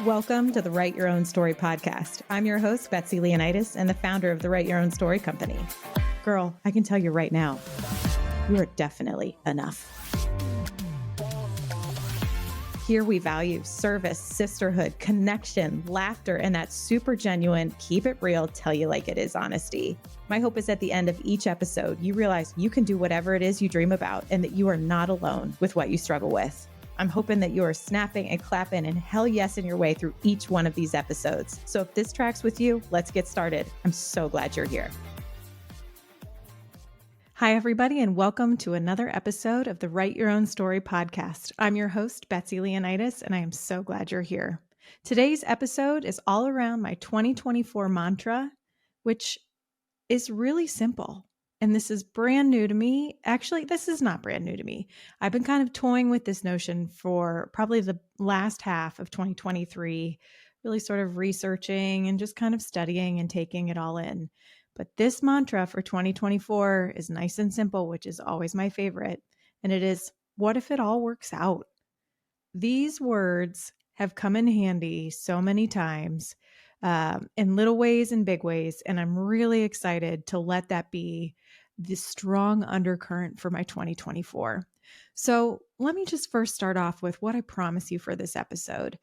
Welcome to the Write Your Own Story podcast. I'm your host, Betsy Leonidas, and the founder of the Write Your Own Story company. Girl, I can tell you right now, you are definitely enough. Here we value service, sisterhood, connection, laughter, and that super genuine, keep it real, tell you like it is honesty. My hope is at the end of each episode, you realize you can do whatever it is you dream about and that you are not alone with what you struggle with. I'm hoping that you are snapping and clapping and hell yes in your way through each one of these episodes. So if this tracks with you, let's get started. I'm so glad you're here. Hi, everybody, and welcome to another episode of the Write Your Own Story podcast. I'm your host, Betsy Leonidas, and I am so glad you're here. Today's episode is all around my 2024 mantra, which is really simple. And this is brand new to me. Actually, this is not brand new to me. I've been kind of toying with this notion for probably the last half of 2023, really sort of researching and just kind of studying and taking it all in. But this mantra for 2024 is nice and simple, which is always my favorite. And it is, what if it all works out? These words have come in handy so many times in little ways and big ways. And I'm really excited to let that be the strong undercurrent for my 2024. So let me just first start off with what I promise you for this episode.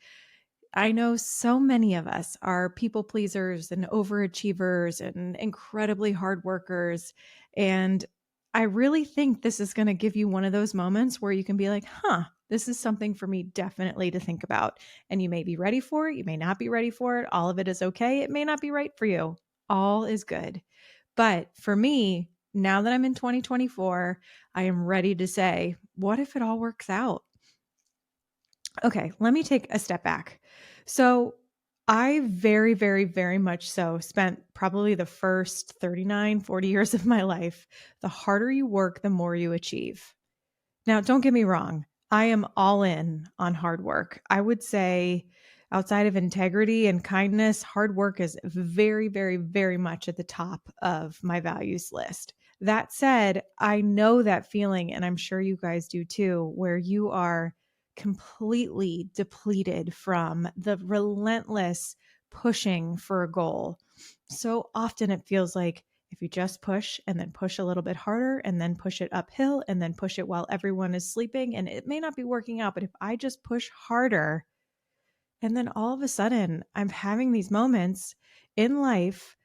I know so many of us are people pleasers and overachievers and incredibly hard workers. And I really think this is going to give you one of those moments where you can be like, this is something for me definitely to think about. And you may be ready for it. You may not be ready for it. All of it is okay. It may not be right for you. All is good. But for me, now that I'm in 2024, I am ready to say, what if it all works out? Okay, let me take a step back. So I very, very, very much so spent probably the first 40 years of my life. The harder you work, the more you achieve. Now, don't get me wrong. I am all in on hard work. I would say outside of integrity and kindness, hard work is very, very, very much at the top of my values list. That said, I know that feeling, and I'm sure you guys do too, where you are completely depleted from the relentless pushing for a goal. So often it feels like if you just push and then push a little bit harder and then push it uphill and then push it while everyone is sleeping, and it may not be working out, but if I just push harder, and then all of a sudden I'm having these moments in life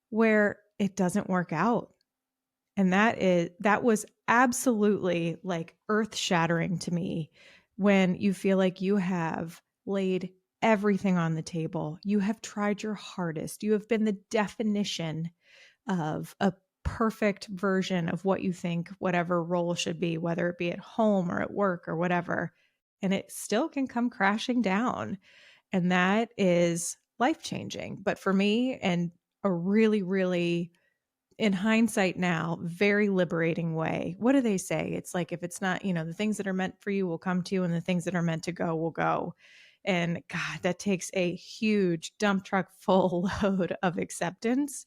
where it doesn't work out. And that was absolutely like earth-shattering to me when you feel like you have laid everything on the table. You have tried your hardest. You have been the definition of a perfect version of what you think whatever role should be, whether it be at home or at work or whatever. And it still can come crashing down. And that is life-changing. But for me, and a really, really, in hindsight now, very liberating way. What do they say? It's like, if it's not, the things that are meant for you will come to you and the things that are meant to go will go. And God, that takes a huge dump truck full load of acceptance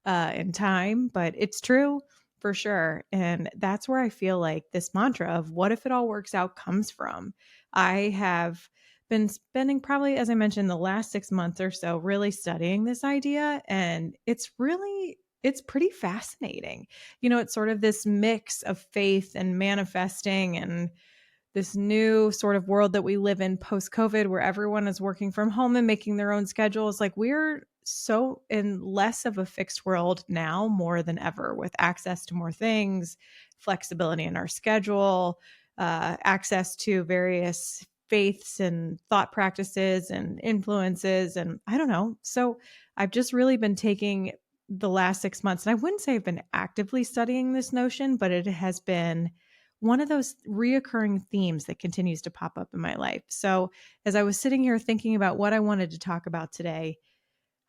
and time, but it's true for sure. And that's where I feel like this mantra of what if it all works out comes from. I have been spending probably, as I mentioned, the last 6 months or so really studying this idea. And it's pretty fascinating. It's sort of this mix of faith and manifesting and this new sort of world that we live in post-COVID where everyone is working from home and making their own schedules. Like, we're so in less of a fixed world now more than ever, with access to more things, flexibility in our schedule, access to various faiths and thought practices and influences. And I don't know. So I've just really been taking the last 6 months, and I wouldn't say I've been actively studying this notion, but it has been one of those reoccurring themes that continues to pop up in my life. So as I was sitting here thinking about what I wanted to talk about today,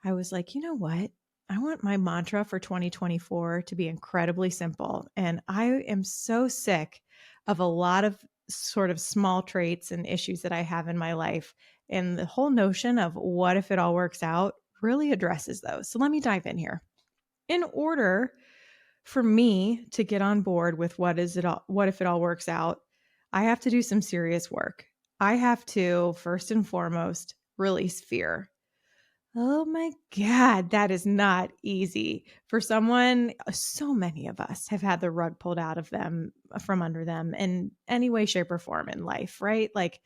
I was like, you know what? I want my mantra for 2024 to be incredibly simple. And I am so sick of a lot of sort of small traits and issues that I have in my life. And the whole notion of what if it all works out really addresses those. So let me dive in here. In order for me to get on board with what if it all works out, I have to do some serious work. I have to, first and foremost, release fear. Oh my God, that is not easy for someone. So many of us have had the rug pulled out of them from under them in any way, shape, or form in life, right? Like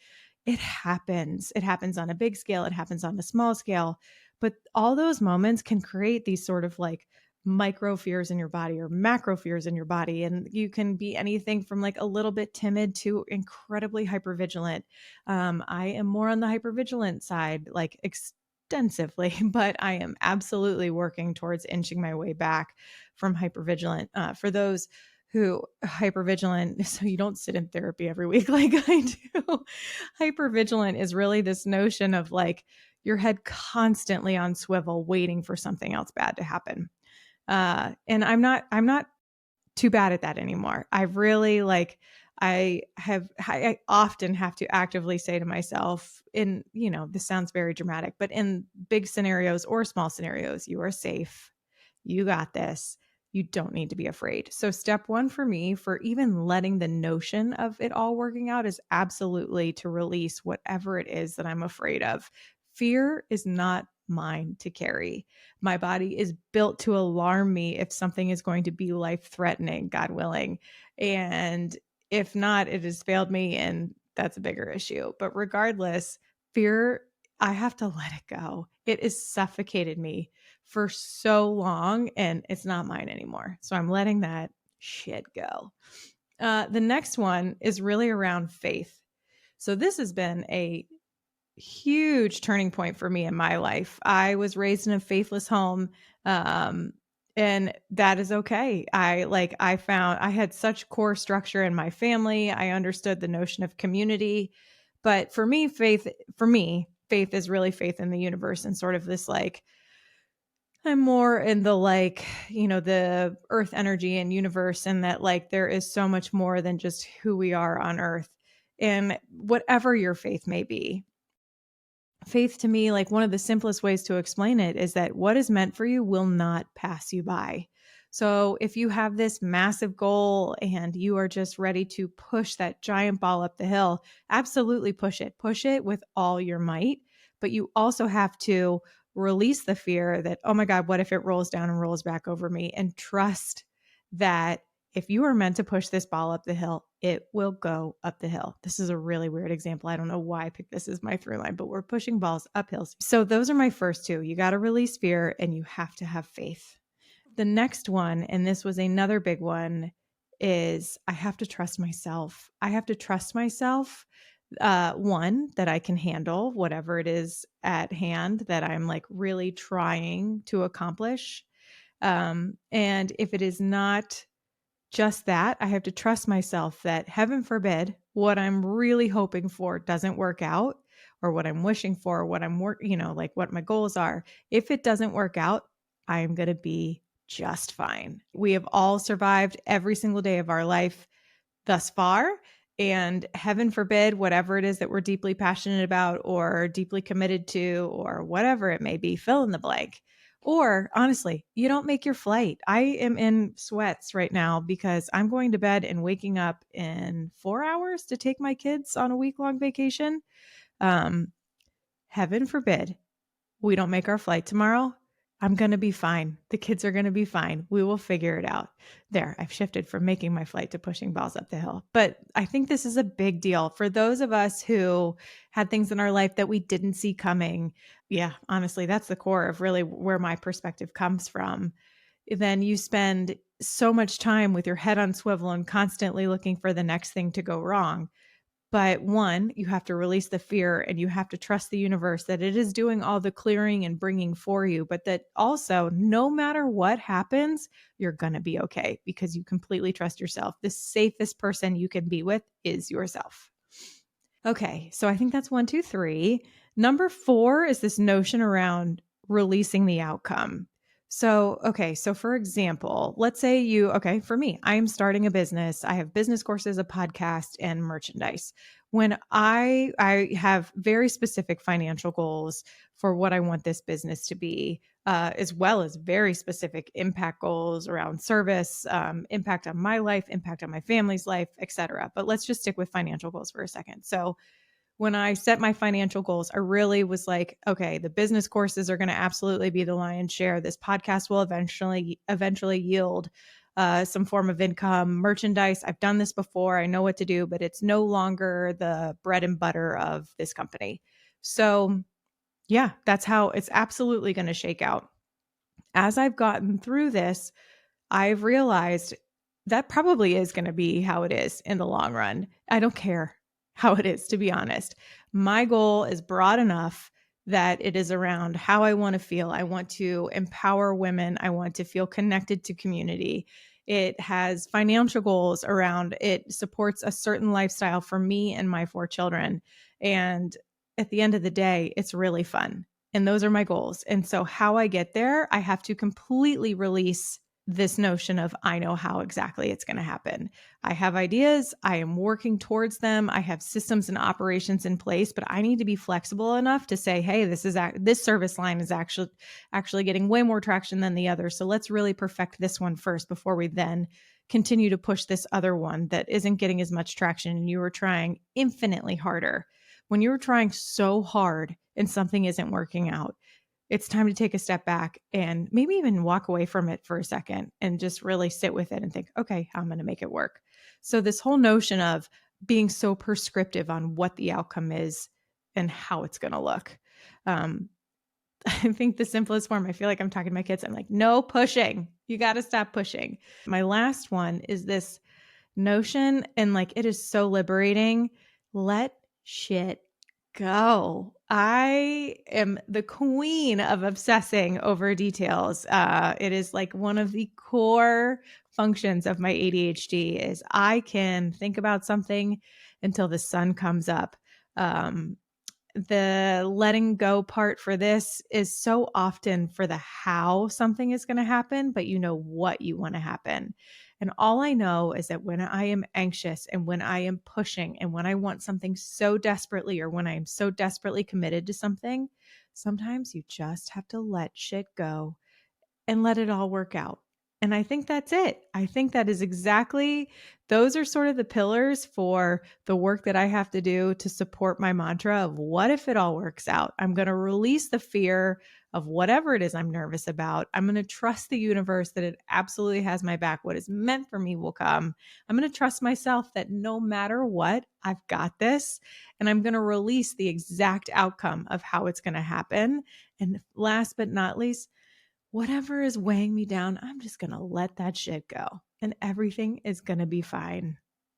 it happens. It happens on a big scale, it happens on a small scale. But all those moments can create these sort of like micro fears in your body or macro fears in your body. And you can be anything from like a little bit timid to incredibly hypervigilant. I am more on the hypervigilant side, like extensively, but I am absolutely working towards inching my way back from hypervigilant. For those who hypervigilant, so you don't sit in therapy every week like I do. Hypervigilant is really this notion of like your head constantly on swivel, waiting for something else bad to happen. And I'm not too bad at that anymore. I've really like I often have to actively say to myself in, this sounds very dramatic, but in big scenarios or small scenarios, you are safe. You got this. You don't need to be afraid. So step one for me for even letting the notion of it all working out is absolutely to release whatever it is that I'm afraid of. Fear is not mine to carry. My body is built to alarm me if something is going to be life threatening, God willing. And if not, it has failed me, and that's a bigger issue. But regardless, fear, I have to let it go. It has suffocated me for so long, and it's not mine anymore. So I'm letting that shit go. The next one is really around faith. So this has been a huge turning point for me in my life. I was raised in a faithless home. Um, and that is okay. I found I had such core structure in my family. I understood the notion of community. But for me, faith is really faith in the universe and sort of this like, I'm more in the like, the earth energy and universe, and that like there is so much more than just who we are on earth. And whatever your faith may be, faith to me, like one of the simplest ways to explain it is that what is meant for you will not pass you by. So if you have this massive goal and you are just ready to push that giant ball up the hill, absolutely push it. Push it with all your might. But you also have to release the fear that, oh my God, what if it rolls down and rolls back over me? And trust that if you are meant to push this ball up the hill, it will go up the hill. This is a really weird example. I don't know why I picked this as my through line, but we're pushing balls up hills. So those are my first two. You got to release fear and you have to have faith. The next one, and this was another big one, is I have to trust myself. I have to trust myself. One, that I can handle whatever it is at hand that I'm like really trying to accomplish. And if it is not just that, I have to trust myself that heaven forbid what I'm really hoping for doesn't work out, or what I'm wishing for, what like what my goals are. If it doesn't work out, I'm going to be just fine. We have all survived every single day of our life thus far. And heaven forbid, whatever it is that we're deeply passionate about or deeply committed to, or whatever it may be, fill in the blank. Or honestly, you don't make your flight. I am in sweats right now because I'm going to bed and waking up in 4 hours to take my kids on a week-long vacation. Um, Heaven forbid we don't make our flight tomorrow. I'm going to be fine. The kids are going to be fine. We will figure it out. There, I've shifted from making my flight to pushing balls up the hill. But I think this is a big deal for those of us who had things in our life that we didn't see coming. Yeah, honestly, that's the core of really where my perspective comes from. Then you spend so much time with your head on swivel and constantly looking for the next thing to go wrong. But one, you have to release the fear and you have to trust the universe that it is doing all the clearing and bringing for you, but that also, no matter what happens, you're going to be okay because you completely trust yourself. The safest person you can be with is yourself. Okay, so I think that's 1, 2, 3. Number 4 is this notion around releasing the outcome. So for example, let's say for me, I'm starting a business. I have business courses, a podcast, and merchandise. When I have very specific financial goals for what I want this business to be, as well as very specific impact goals around service, impact on my life, impact on my family's life, etc. But let's just stick with financial goals for a second. So when I set my financial goals, I really was like, okay, the business courses are going to absolutely be the lion's share. This podcast will eventually yield some form of income. Merchandise, I've done this before. I know what to do, but it's no longer the bread and butter of this company. So yeah, that's how it's absolutely going to shake out. As I've gotten through this, I've realized that probably is going to be how it is in the long run. I don't care how it is, to be honest. My goal is broad enough that it is around how I want to feel. I want to empower women. I want to feel connected to community. It has financial goals around it, supports a certain lifestyle for me and my 4 children. And at the end of the day, it's really fun. And those are my goals. And so, how I get there, I have to completely release this notion of I know how exactly it's going to happen. I have ideas. I am working towards them. I have systems and operations in place, but I need to be flexible enough to say, hey, this service line is actually getting way more traction than the other. So let's really perfect this one first before we then continue to push this other one that isn't getting as much traction. And you were trying infinitely harder. When you're trying so hard and something isn't working out, it's time to take a step back and maybe even walk away from it for a second and just really sit with it and think, okay, how I'm going to make it work. So this whole notion of being so prescriptive on what the outcome is and how it's going to look. I think the simplest form, I feel like I'm talking to my kids. I'm like, no pushing. You got to stop pushing. My last one is this notion, and like it is so liberating. Let shit go. I am the queen of obsessing over details. It is like one of the core functions of my ADHD is I can think about something until the sun comes up. The letting go part for this is so often for the how something is going to happen, but you know what you want to happen. And all I know is that when I am anxious and when I am pushing and when I want something so desperately or when I am so desperately committed to something, sometimes you just have to let shit go and let it all work out. And I think that's it. I think that is exactly, those are sort of the pillars for the work that I have to do to support my mantra of what if it all works out? I'm going to release the fear of whatever it is I'm nervous about. I'm going to trust the universe that it absolutely has my back. What is meant for me will come. I'm going to trust myself that no matter what, I've got this. And I'm going to release the exact outcome of how it's going to happen. And last but not least, whatever is weighing me down, I'm just going to let that shit go and everything is going to be fine.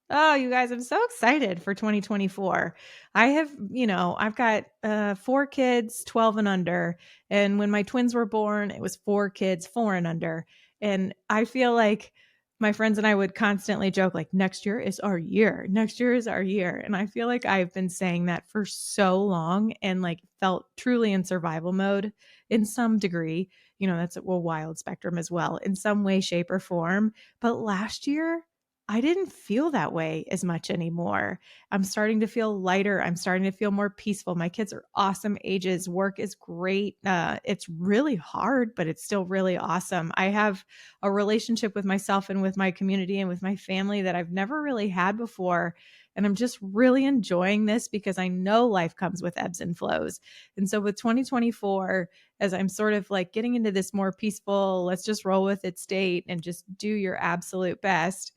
Oh, you guys, I'm so excited for 2024. I've got 4 kids, 12 and under. And when my twins were born, it was 4 kids, 4 and under. And I feel like my friends and I would constantly joke like, next year is our year. Next year is our year. And I feel like I've been saying that for so long and like felt truly in survival mode in some degree. That's a wild spectrum as well in some way, shape, or form. But last year, I didn't feel that way as much anymore. I'm starting to feel lighter. I'm starting to feel more peaceful. My kids are awesome ages. Work is great. It's really hard, but it's still really awesome. I have a relationship with myself and with my community and with my family that I've never really had before. And I'm just really enjoying this because I know life comes with ebbs and flows. And so with 2024, as I'm sort of like getting into this more peaceful, let's just roll with it state and just do your absolute best,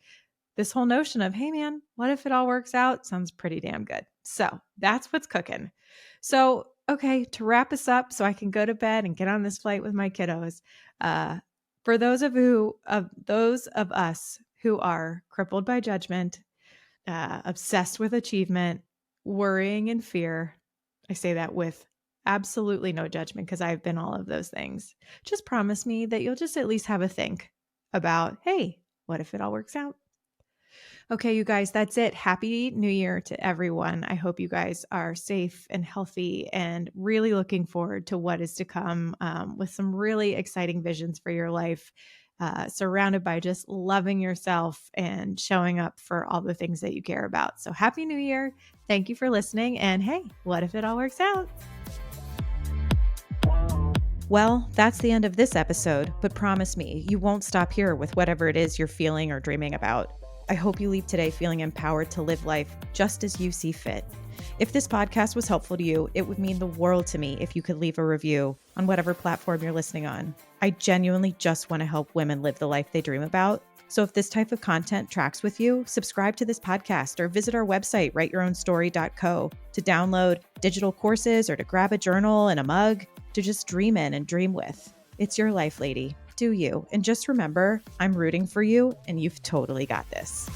this whole notion of, hey man, what if it all works out? Sounds pretty damn good. So that's what's cooking. So, okay, to wrap us up so I can go to bed and get on this flight with my kiddos. For those of us who are crippled by judgment, obsessed with achievement, worrying and fear, I say that with absolutely no judgment because I've been all of those things. Just promise me that you'll just at least have a think about, hey, what if it all works out? Okay, you guys, that's it. Happy New Year to everyone. I hope you guys are safe and healthy and really looking forward to what is to come with some really exciting visions for your life, surrounded by just loving yourself and showing up for all the things that you care about. So happy New Year. Thank you for listening. And hey, what if it all works out? Well, that's the end of this episode, but promise me you won't stop here with whatever it is you're feeling or dreaming about. I hope you leave today feeling empowered to live life just as you see fit. If this podcast was helpful to you, it would mean the world to me if you could leave a review on whatever platform you're listening on. I genuinely just want to help women live the life they dream about. So if this type of content tracks with you, subscribe to this podcast or visit our website, writeyourownsstory.co, to download digital courses or to grab a journal and a mug to just dream in and dream with. It's your life, lady. Do you. And just remember, I'm rooting for you and you've totally got this.